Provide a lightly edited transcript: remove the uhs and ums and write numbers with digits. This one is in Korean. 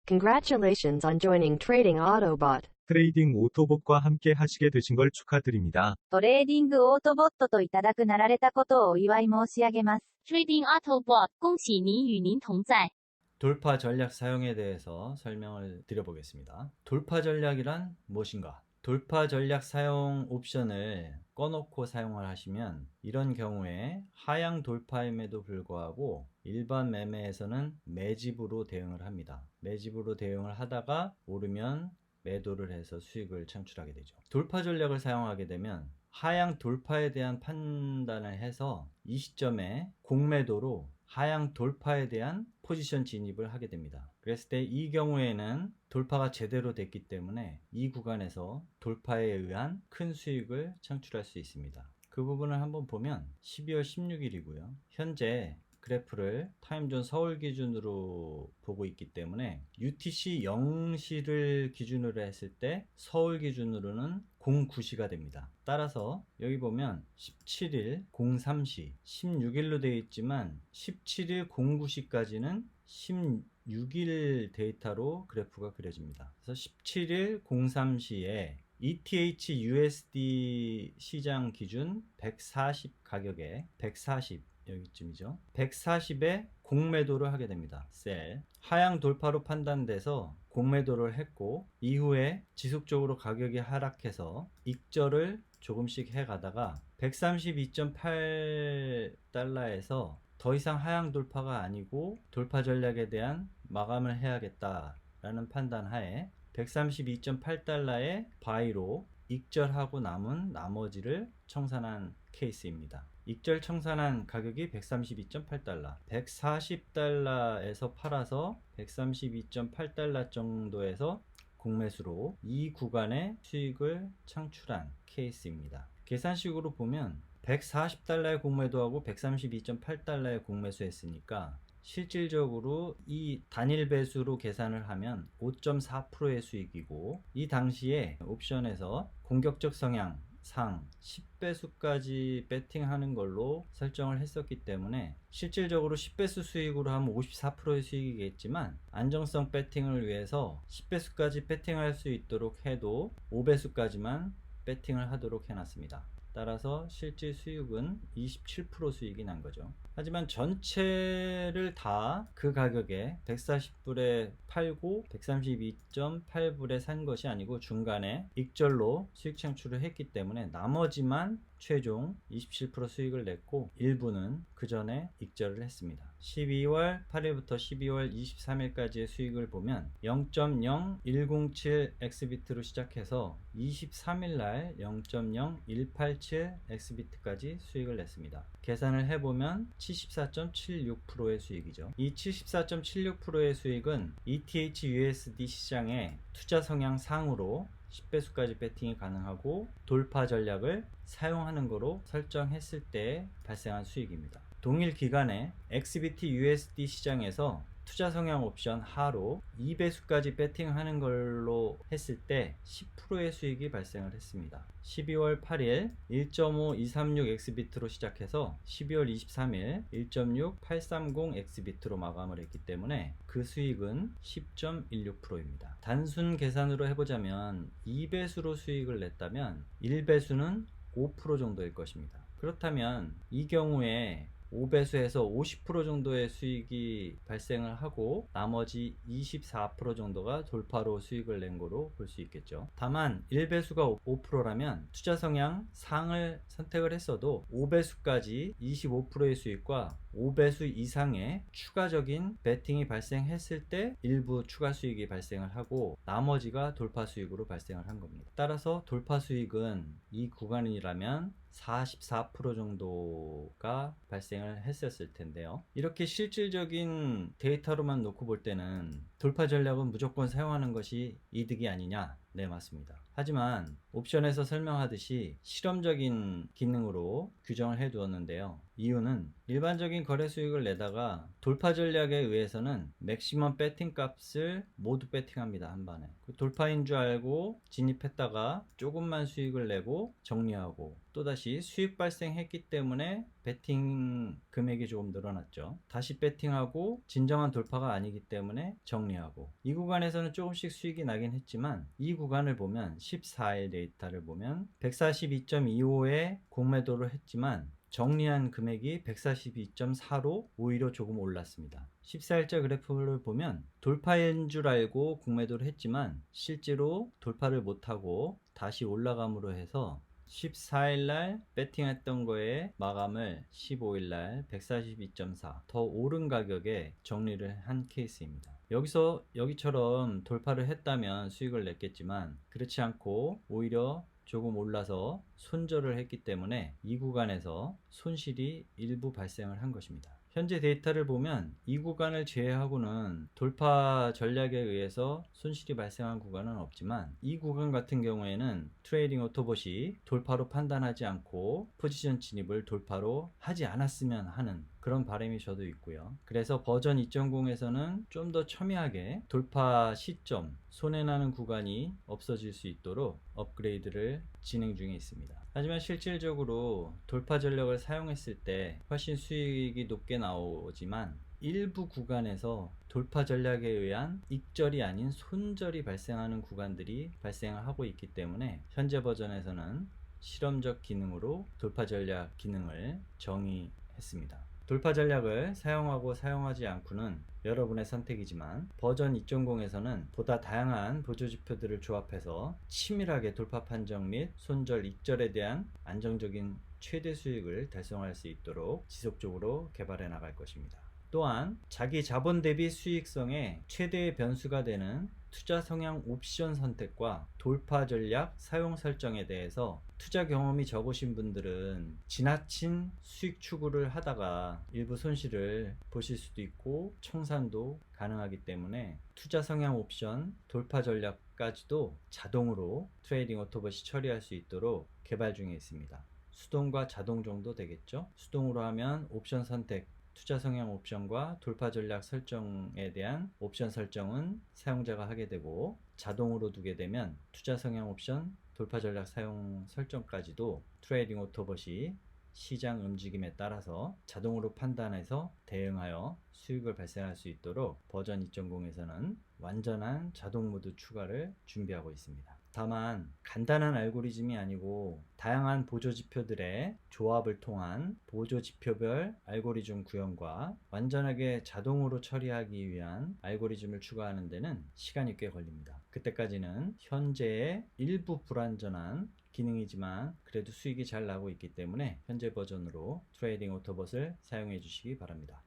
Congratulations on joining Trading Autobot. 트레이딩 오토봇과 함께 하시게 되신 걸 축하드립니다. トレーディングオートボットといただくなられたことをお祝い申し上げます。Trading Autobot 恭喜您与您同在。 돌파 전략 사용에 대해서 설명을 드려보겠습니다. 돌파 전략이란 무엇인가? 돌파 전략 사용 옵션을 꺼놓고 사용을 하시면 이런 경우에 하향 돌파임에도 불구하고 일반 매매에서는 매집으로 대응을 합니다. 매집으로 대응을 하다가 오르면 매도를 해서 수익을 창출하게 되죠. 돌파 전략을 사용하게 되면 하향 돌파에 대한 판단을 해서 이 시점에 공매도로 하향 돌파에 대한 포지션 진입을 하게 됩니다. 그랬을 때 이 경우에는 돌파가 제대로 됐기 때문에 이 구간에서 돌파에 의한 큰 수익을 창출할 수 있습니다. 그 부분을 한번 보면 12월 16일이고요. 현재 그래프를 타임존 서울 기준으로 보고 있기 때문에 UTC 0시를 기준으로 했을 때 서울 기준으로는 09시가 됩니다. 따라서 여기 보면 17일 03시 16일로 되어 있지만 17일 09시까지는 16일 데이터로 그래프가 그려집니다. 그래서 17일 03시에 ETH USD 시장 기준 140 가격에 140 여기쯤이죠. 140에 공매도를 하게 됩니다. 셀 하향 돌파로 판단돼서 공매도를 했고 이후에 지속적으로 가격이 하락해서 익절을 조금씩 해가다가 132.8달러에서 더 이상 하향 돌파가 아니고 돌파 전략에 대한 마감을 해야겠다라는 판단 하에 132.8달러의 바이로 익절하고 남은 나머지를 청산한 케이스입니다. 익절 청산한 가격이 132.8달러 140달러에서 팔아서 132.8달러 정도에서 공매수로 이 구간의 수익을 창출한 케이스입니다. 계산식으로 보면 140달러의 공매도하고 132.8달러의 공매수 했으니까 실질적으로 이 단일 배수로 계산을 하면 5.4%의 수익이고 이 당시에 옵션에서 공격적 성향 상 10배수까지 배팅하는 걸로 설정을 했었기 때문에 실질적으로 10배수 수익으로 하면 54%의 수익이겠지만 안정성 배팅을 위해서 10배수까지 배팅할 수 있도록 해도 5배수까지만 배팅을 하도록 해놨습니다. 따라서 실질 수익은 27% 수익이 난 거죠. 하지만 전체를 다 그 가격에 140불에 팔고 132.8불에 산 것이 아니고 중간에 익절로 수익 창출을 했기 때문에 나머지만 최종 27% 수익을 냈고 일부는 그 전에 익절을 했습니다. 12월 8일부터 12월 23일까지의 수익을 보면 0.0107xbit로 시작해서 23일날 0.0187xbit까지 수익을 냈습니다. 계산을 해보면 74.76%의 수익이죠. 이 74.76%의 수익은 ETH USD 시장의 투자 성향 상으로 10배수까지 배팅이 가능하고 돌파 전략을 사용하는 거로 설정했을 때 발생한 수익입니다. 동일 기간에 XBT USD 시장에서 투자 성향 옵션 하로 2배수까지 배팅하는 걸로 했을 때 10%의 수익이 발생을 했습니다. 12월 8일 1.5236xbit로 시작해서 12월 23일 1.6830xbit로 마감을 했기 때문에 그 수익은 10.16%입니다. 단순 계산으로 해보자면 2배수로 수익을 냈다면 1배수는 5% 정도일 것입니다. 그렇다면 이 경우에 5배수에서 50% 정도의 수익이 발생을 하고 나머지 24% 정도가 돌파로 수익을 낸 거로 볼 수 있겠죠. 다만 1배수가 5%라면 투자 성향 상을 선택을 했어도 5배수까지 25%의 수익과 5배수 이상의 추가적인 베팅이 발생했을 때 일부 추가 수익이 발생을 하고 나머지가 돌파 수익으로 발생을 한 겁니다. 따라서 돌파 수익은 이 구간이라면 44% 정도가 발생을 했었을 텐데요. 이렇게 실질적인 데이터로만 놓고 볼 때는 돌파 전략은 무조건 사용하는 것이 이득이 아니냐? 네, 맞습니다. 하지만 옵션에서 설명하듯이 실험적인 기능으로 규정을 해 두었는데요. 이유는 일반적인 거래 수익을 내다가 돌파 전략에 의해서는 맥시멈 배팅 값을 모두 배팅합니다. 한 번에. 돌파인 줄 알고 진입했다가 조금만 수익을 내고 정리하고 또다시 수익 발생했기 때문에 베팅 금액이 조금 늘어났죠. 다시 베팅하고 진정한 돌파가 아니기 때문에 정리하고, 이 구간에서는 조금씩 수익이 나긴 했지만 이 구간을 보면 14일 데이터를 보면 142.25에 공매도를 했지만 정리한 금액이 142.4로 오히려 조금 올랐습니다. 14일자 그래프를 보면 돌파인 줄 알고 공매도를 했지만 실제로 돌파를 못하고 다시 올라감으로 해서 14일날 배팅했던 거에 마감을 15일날 142.4 더 오른 가격에 정리를 한 케이스입니다. 여기처럼 돌파를 했다면 수익을 냈겠지만 그렇지 않고 오히려 조금 올라서 손절을 했기 때문에 이 구간에서 손실이 일부 발생을 한 것입니다. 현재 데이터를 보면 이 구간을 제외하고는 돌파 전략에 의해서 손실이 발생한 구간은 없지만 이 구간 같은 경우에는 트레이딩 오토봇이 돌파로 판단하지 않고 포지션 진입을 돌파로 하지 않았으면 하는 그런 바람이 저도 있고요. 그래서 버전 2.0에서는 좀 더 첨예하게 돌파 시점, 손해나는 구간이 없어질 수 있도록 업그레이드를 진행 중에 있습니다. 하지만 실질적으로 돌파 전략을 사용했을 때 훨씬 수익이 높게 나오지만 일부 구간에서 돌파 전략에 의한 익절이 아닌 손절이 발생하는 구간들이 발생을 하고 있기 때문에 현재 버전에서는 실험적 기능으로 돌파 전략 기능을 정의했습니다. 돌파 전략을 사용하고 사용하지 않고는 여러분의 선택이지만 버전 2.0에서는 보다 다양한 보조지표들을 조합해서 치밀하게 돌파 판정 및 손절, 익절에 대한 안정적인 최대 수익을 달성할 수 있도록 지속적으로 개발해 나갈 것입니다. 또한 자기 자본 대비 수익성의 최대의 변수가 되는 투자 성향 옵션 선택과 돌파 전략 사용 설정에 대해서 투자 경험이 적으신 분들은 지나친 수익 추구를 하다가 일부 손실을 보실 수도 있고 청산도 가능하기 때문에 투자 성향 옵션, 돌파 전략까지도 자동으로 트레이딩 오토봇이 처리할 수 있도록 개발 중에 있습니다. 수동과 자동 정도 되겠죠? 수동으로 하면 옵션 선택, 투자 성향 옵션과 돌파 전략 설정에 대한 옵션 설정은 사용자가 하게 되고, 자동으로 두게 되면 투자 성향 옵션, 돌파 전략 사용 설정까지도 트레이딩 오토봇이 시장 움직임에 따라서 자동으로 판단해서 대응하여 수익을 발생할 수 있도록 버전 2.0에서는 완전한 자동 모드 추가를 준비하고 있습니다. 다만 간단한 알고리즘이 아니고 다양한 보조지표들의 조합을 통한 보조지표별 알고리즘 구현과 완전하게 자동으로 처리하기 위한 알고리즘을 추가하는 데는 시간이 꽤 걸립니다. 그때까지는 현재의 일부 불완전한 기능이지만 그래도 수익이 잘 나고 있기 때문에 현재 버전으로 트레이딩 오토봇을 사용해 주시기 바랍니다.